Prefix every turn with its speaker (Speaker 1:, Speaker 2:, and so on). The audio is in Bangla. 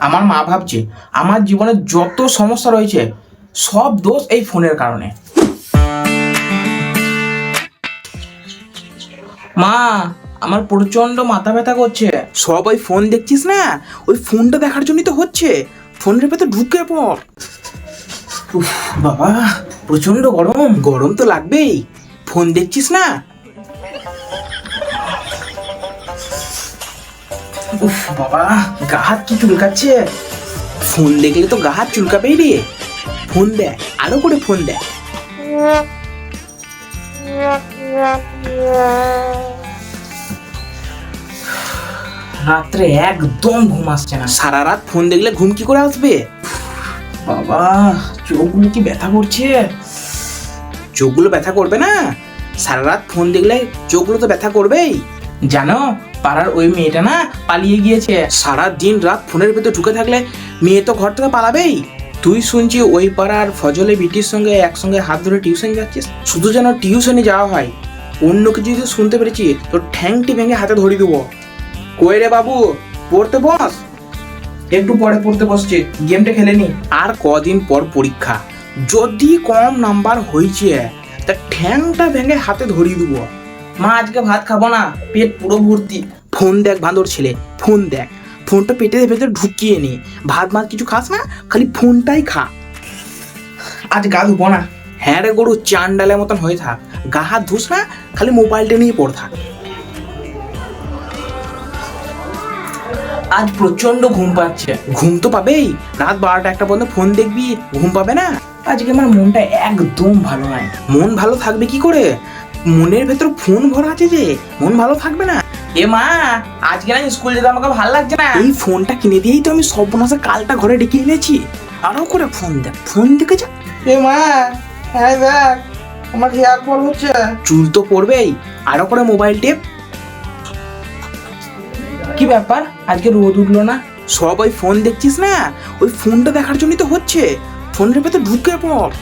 Speaker 1: আমার মা ভাবছে আমার জীবনে যত সমস্যা রয়েছে সব দোষ এই ফোনের কারণে। মা, আমার প্রচন্ড মাথা ব্যথা করছে।
Speaker 2: সব ওই ফোন দেখছিস না, ওই ফোনটা দেখার জন্যই তো হচ্ছে। ফোনের ভেতর ঢুকে পড়।
Speaker 1: উফ বাবা, প্রচন্ড গরম।
Speaker 2: গরম তো লাগবেই, ফোন দেখছিস না।
Speaker 1: উফ বাবা, গা হাত কি চুলকাচ্ছে।
Speaker 2: ফোন দেখলে তো গা হাত চুলকাবেই রে। ফোন দেখ, আরো করে ফোন দেখ।
Speaker 1: রাত্রে একদম ঘুম আসছে না।
Speaker 2: সারা রাত ফোন দেখলে ঘুম কি করে আসবে?
Speaker 1: বাবা, চোখগুলো কি ব্যথা করছে।
Speaker 2: চোখগুলো ব্যথা করবে না? সারা রাত ফোন দেখলে চোখগুলো তো ব্যথা করবেই।
Speaker 1: জানো, পাড়ার ওই মেয়েটা না পালিয়ে গিয়েছে।
Speaker 2: সারা দিন রাত ফোনের ভেতর ঢুকে থাকলে মেয়ে তো ঘর থেকে পালাবেই। তুই শুনছি ওই পাড়ার ফজলে বিটির সঙ্গে একসঙ্গে হাত ধরে টিউশন যাচ্ছিস। শুধু যেন টিউশনে যাওয়া হয়, অন্য কিছু যদি শুনতে পেরেছি তোর ঠ্যাংটি ভেঙে হাতে ধরিয়ে দেবো। কই রে বাবু, পড়তে বস।
Speaker 1: একটু পরে পড়তে বসছে, গেমটা খেলে নি।
Speaker 2: আর কদিন পর পরীক্ষা, যদি কম নাম্বার হয়েছে তা ঠ্যাংটা ভেঙে হাতে ধরিয়ে দেবো।
Speaker 1: মা, আজকে ভাত খাবো না, পেট পুরো ভর্তি।
Speaker 2: ফোন দেখ বাঁদর ছেলে, ফোন দেখ। ফোনটা পেটের ভেতর ঢুকিয়ে নে। ভাত মাছ কিছু খাস না, খালি ফোনটাই খা।
Speaker 1: আজ গা ধুবো না।
Speaker 2: হ্যাঁ রে গরু, চান্ডালের মতন হয়ে থাক। গা হাত ধুস না, খালি মোবাইলটা নিয়ে পড়ে থাক।
Speaker 1: আজ প্রচন্ড ঘুম পাচ্ছে।
Speaker 2: ঘুম তো পাবেই, রাত 12টা-1টা পর্যন্ত ফোন দেখবি, ঘুম পাবে না?
Speaker 1: আজকে আমার মনটা একদম ভালো নয়।
Speaker 2: মন ভালো থাকবে কি করে? মনের ভেতর ফোন ভরা আছে যে, মন ভালো থাকবে না?
Speaker 1: এ মা, আজকে না স্কুল যেতে আমাকে ভালো লাগছে না।
Speaker 2: এই ফোনটা কিনে দিয়েই তো আমি সর্বনাশে কালটা ঘরে ডেকে এনেছি। আরো করে ফোন দেখ, ফোন দেখে যা।
Speaker 1: এ মা, হ্যাঁ দেখ, আমার হেয়ার ফল হচ্ছে।
Speaker 2: চুল তো পড়বেই, আরো করে মোবাইল টেপ।
Speaker 1: কি ব্যাপার, আজকে রোদ উঠলো না?
Speaker 2: সব ওই ফোন দেখছিস না, ওই ফোনটা দেখার জন্যই তো হচ্ছে। ফোনের ভেতর ঢুকে পড়।